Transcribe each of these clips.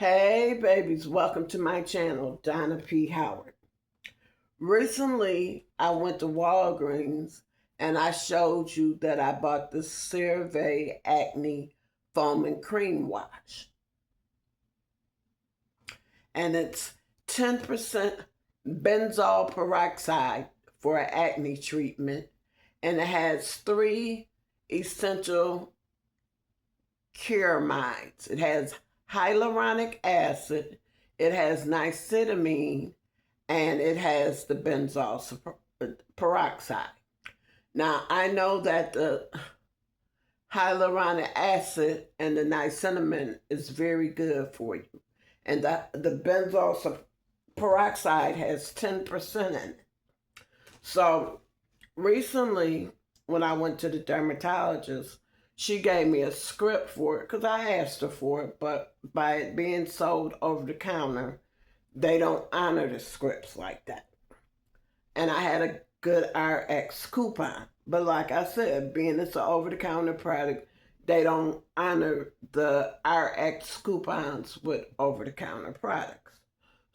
Hey babies, welcome to my channel, Donna P Howard. Recently, I went to Walgreens and I showed you that I bought the Cerave Acne Foam and Cream Wash. And it's 10% benzoyl peroxide for an acne treatment. And it has 3 essential ceramides. It has hyaluronic acid, it has nicotinamide, and it has the benzoyl peroxide. Now, I know that the hyaluronic acid and the nicotinamide is very good for you. And the benzoyl peroxide has 10% in it. So recently, when I went to the dermatologist, she gave me a script for it because I asked her for it, but by it being sold over the counter, they don't honor the scripts like that. And I had a good RX coupon. But like I said, being it's an over-the-counter product, they don't honor the RX coupons with over-the-counter products.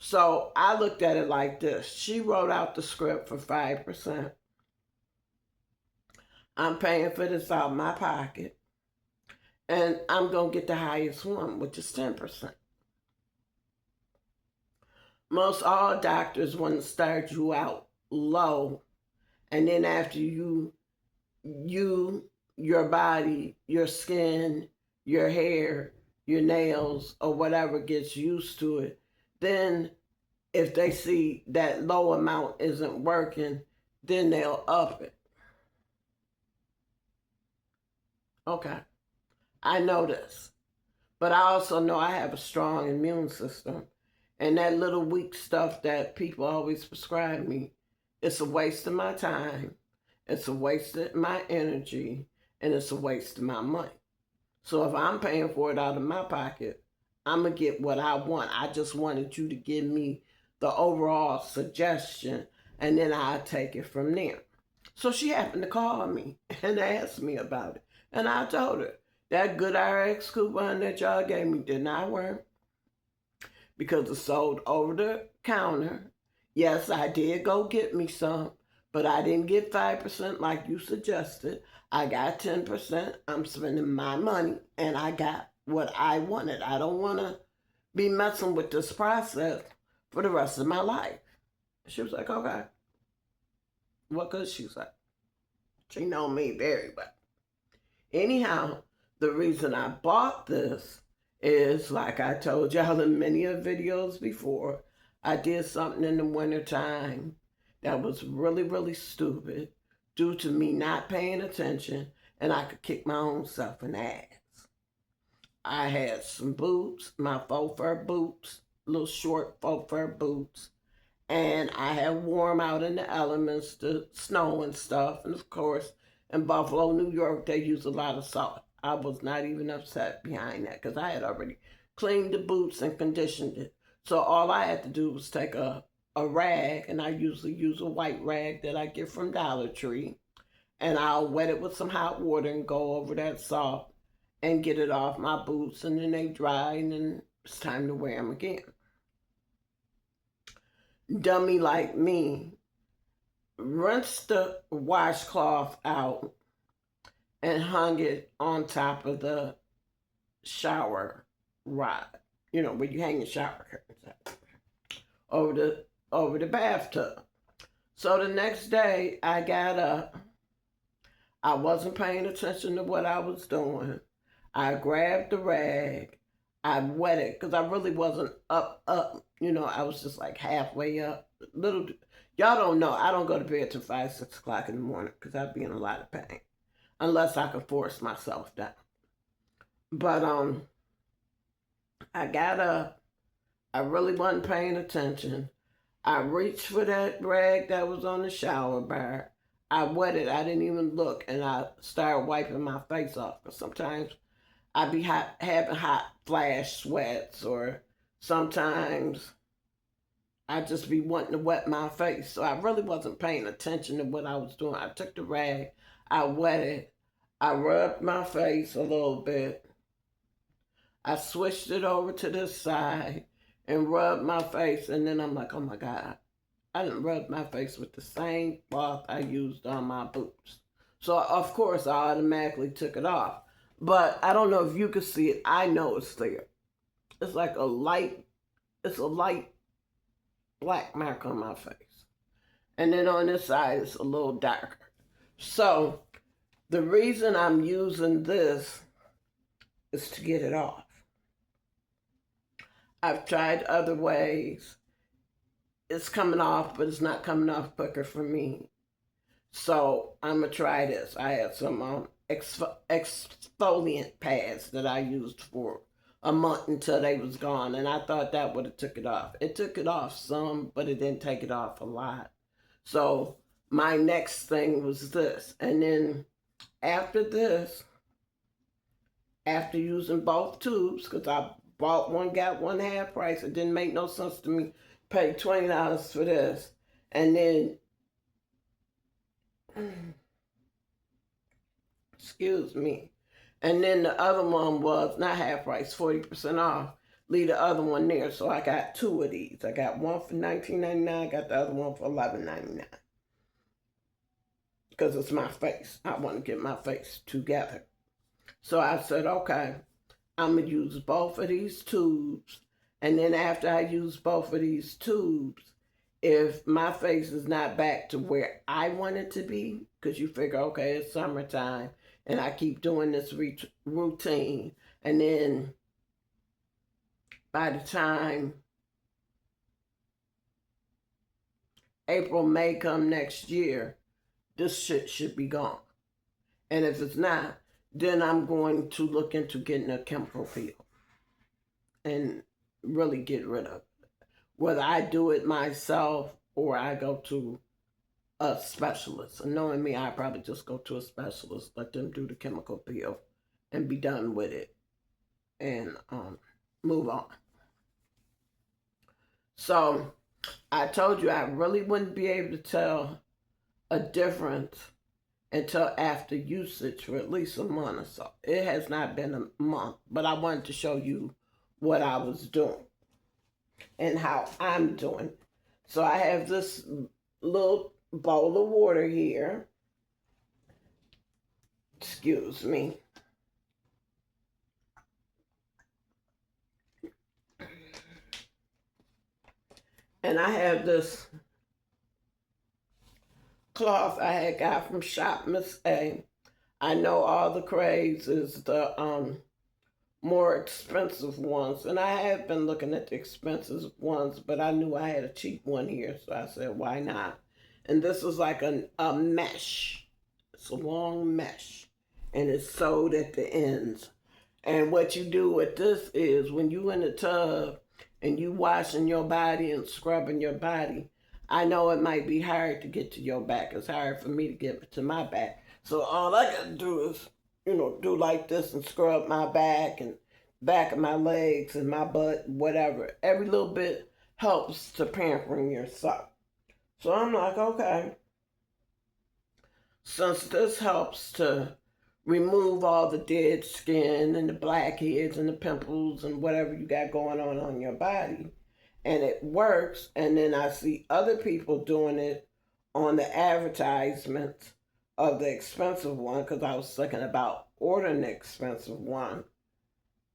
So I looked at it like this. She wrote out the script for 5%. I'm paying for this out of my pocket. And I'm going to get the highest one, which is 10%. Most all doctors want to start you out low. And then after your body, your skin, your hair, your nails, or whatever gets used to it, then if they see that low amount isn't working, then they'll up it. Okay. I know this, but I also know I have a strong immune system, and that little weak stuff that people always prescribe me, it's a waste of my time, it's a waste of my energy, and it's a waste of my money. So if I'm paying for it out of my pocket, I'm going to get what I want. I just wanted you to give me the overall suggestion, and then I'll take it from there. So she happened to call me and ask me about it, and I told her, that good RX coupon that y'all gave me did not work because it's sold over the counter. Yes, I did go get me some, but I didn't get 5% like you suggested. I got 10%. I'm spending my money, and I got what I wanted. I don't want to be messing with this process for the rest of my life. She was like, okay. What could she say? She know me very well. Anyhow, the reason I bought this is, like I told y'all in many of videos before, I did something in the wintertime that was really, really stupid due to me not paying attention, and I could kick my own self in the ass. I had some boots, my faux fur boots, little short faux fur boots, and I had warm out in the elements, the snow and stuff, and of course, in Buffalo, New York, they use a lot of salt. I was not even upset behind that because I had already cleaned the boots and conditioned it. So all I had to do was take a rag, and I usually use a white rag that I get from Dollar Tree, and I'll wet it with some hot water and go over that salt and get it off my boots, and then they dry, and then it's time to wear them again. Dummy like me, rinsed the washcloth out and hung it on top of the shower rod, where you hang the shower curtains over the bathtub. So the next day I got up. I wasn't paying attention to what I was doing. I grabbed the rag. I wet it because I really wasn't up. I was just like halfway up. Y'all don't know. I don't go to bed till 5, 6 o'clock in the morning because I'd be in a lot of pain. Unless I can force myself down. But I got up. I really wasn't paying attention. I reached for that rag that was on the shower bar. I wet it. I didn't even look, and I started wiping my face off. Because sometimes I'd be having hot flash sweats, or sometimes I'd just be wanting to wet my face. So I really wasn't paying attention to what I was doing. I took the rag. I wet it. I rubbed my face a little bit. I switched it over to this side and rubbed my face, and then I'm like, oh my God, I didn't rub my face with the same cloth I used on my boots. So of course I automatically took it off. But I don't know if you can see it. I know it's there. It's like it's a light black mark on my face. And then on this side it's a little darker. So the reason I'm using this is to get it off. I've tried other ways. It's coming off, but it's not coming off quicker for me. So I'm going to try this. I had some exfoliant pads that I used for a month until they was gone, and I thought that would have took it off. It took it off some, but it didn't take it off a lot. So my next thing was this. And then after this, after using both tubes, because I bought one, got one half price. It didn't make no sense to me. Pay $20 for this. And then, excuse me. And then the other one was not half price, 40% off. Leave the other one there. So I got two of these. I got one for $19.99. I got the other one for $11.99. Because it's my face. I want to get my face together. So I said, okay, I'm going to use both of these tubes. And then after I use both of these tubes, if my face is not back to where I want it to be, because you figure, okay, it's summertime, and I keep doing this routine, and then by the time April, May come next year, this shit should be gone. And if it's not, then I'm going to look into getting a chemical peel and really get rid of it. Whether I do it myself or I go to a specialist. And knowing me, I probably just go to a specialist, let them do the chemical peel and be done with it and move on. So I told you I really wouldn't be able to tell a difference until after usage for at least a month or so. It has not been a month, but I wanted to show you what I was doing and how I'm doing. So I have this little bowl of water here. Excuse me. And I have this cloth I had got from Shop Miss A. I know all the Craves is the more expensive ones, and I have been looking at the expensive ones, but I knew I had a cheap one here, so I said, why not? And this is like a mesh. It's a long mesh, and it's sewed at the ends. And what you do with this is when you in the tub and you washing your body and scrubbing your body, I know it might be hard to get to your back. It's hard for me to get to my back. So all I got to do is, do like this and scrub my back and back of my legs and my butt, whatever. Every little bit helps to pampering yourself. So I'm like, okay, since this helps to remove all the dead skin and the blackheads and the pimples and whatever you got going on your body, and it works, and then I see other people doing it on the advertisements of the expensive one, because I was thinking about ordering the expensive one.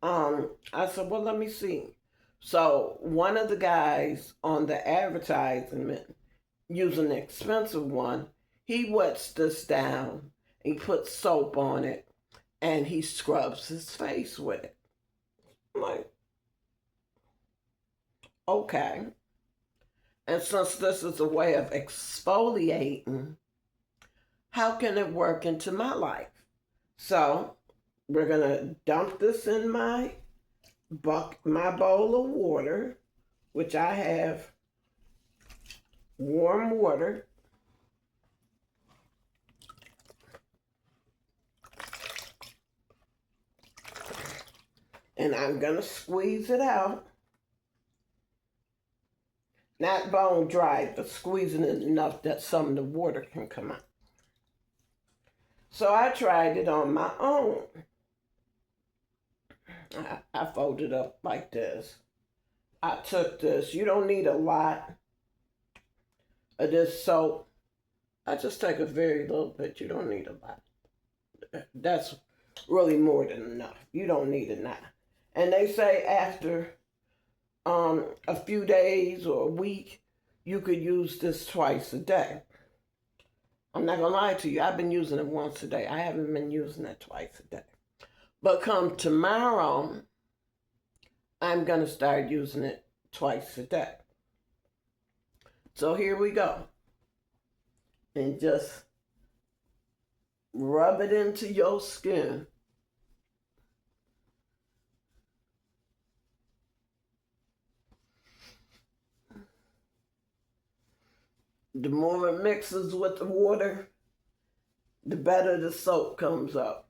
I said, well, let me see. So one of the guys on the advertisement using the expensive one, he wets this down, he puts soap on it, and he scrubs his face with it. I'm like, okay. And since this is a way of exfoliating, how can it work into my life? So we're going to dump this in my bowl of water, which I have warm water. And I'm going to squeeze it out. Not bone dry, but squeezing it enough that some of the water can come out. So I tried it on my own. I fold it up like this. I took this. You don't need a lot of this soap. I just take a very little bit. You don't need a lot. That's really more than enough. You don't need enough. And they say after a few days or a week, you could use this twice a day. I'm not gonna lie to you. I've been using it once a day. I haven't been using it twice a day. But come tomorrow, I'm gonna start using it twice a day. So here we go. And just rub it into your skin. The more it mixes with the water, the better the soap comes up.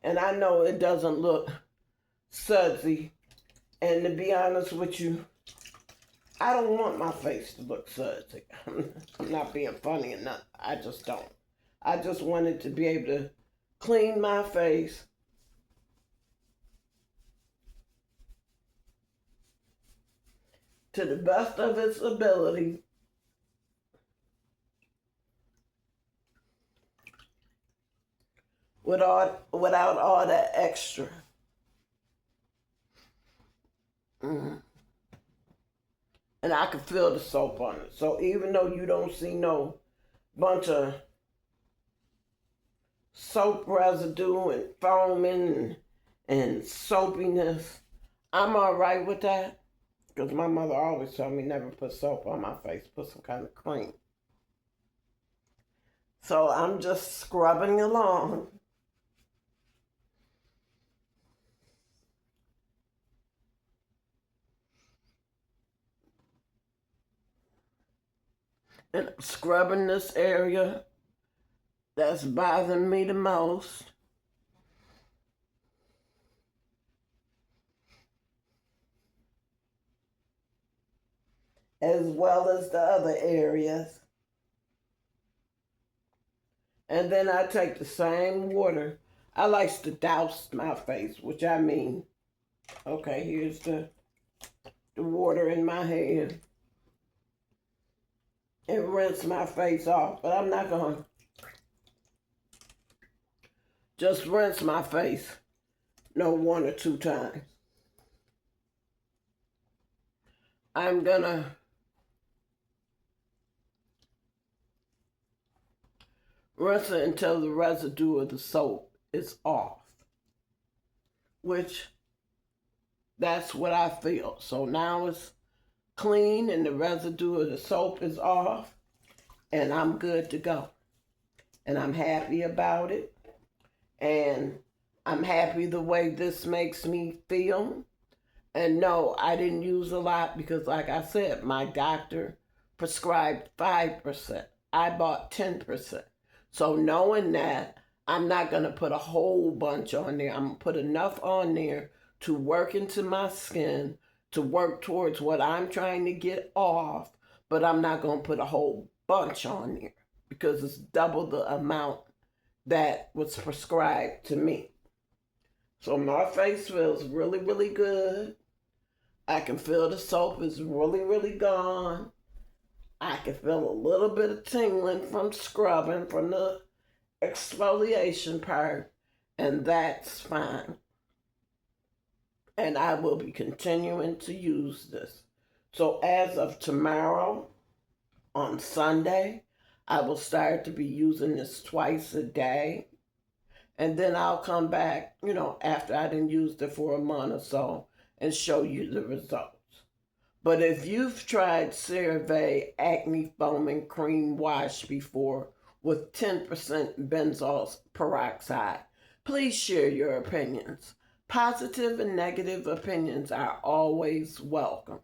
And I know it doesn't look sudsy. And to be honest with you, I don't want my face to look sudsy. I'm not being funny enough. I just don't. I just wanted to be able to clean my face to the best of its ability without all that extra. And I can feel the soap on it. So even though you don't see no bunch of soap residue and foaming and soapiness, I'm all right with that. Because my mother always told me never put soap on my face, put some kind of cream. So I'm just scrubbing along. And I'm scrubbing this area that's bothering me the most. As well as the other areas. And then I take the same water. I like to douse my face, which I mean, okay, here's the water in my hand. And rinse my face off. But I'm not going to just rinse my face no 1 or 2 times. I'm going to rinse it until the residue of the soap is off. Which, that's what I feel. So now it's clean and the residue of the soap is off. And I'm good to go. And I'm happy about it. And I'm happy the way this makes me feel. And no, I didn't use a lot because, like I said, my doctor prescribed 5%. I bought 10%. So knowing that, I'm not going to put a whole bunch on there. I'm going to put enough on there to work into my skin, to work towards what I'm trying to get off. But I'm not going to put a whole bunch on there because it's double the amount that was prescribed to me. So my face feels really, really good. I can feel the soap is really, really gone. I can feel a little bit of tingling from scrubbing, from the exfoliation part, and that's fine. And I will be continuing to use this. So as of tomorrow, on Sunday, I will start to be using this twice a day. And then I'll come back, after I done used it for a month or so and show you the results. But if you've tried Cerave Acne Foaming Cream Wash before with 10% benzoyl peroxide, please share your opinions. Positive and negative opinions are always welcome.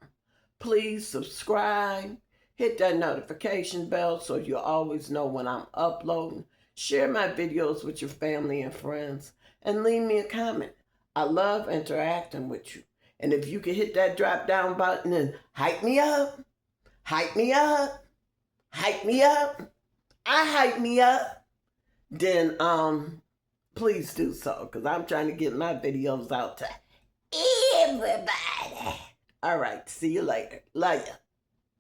Please subscribe, hit that notification bell so you always know when I'm uploading. Share my videos with your family and friends, and leave me a comment. I love interacting with you. And if you can hit that drop down button and hype me up, hype me up, hype me up, I hype me up, then please do so, because I'm trying to get my videos out to everybody. All right, see you later. Love ya.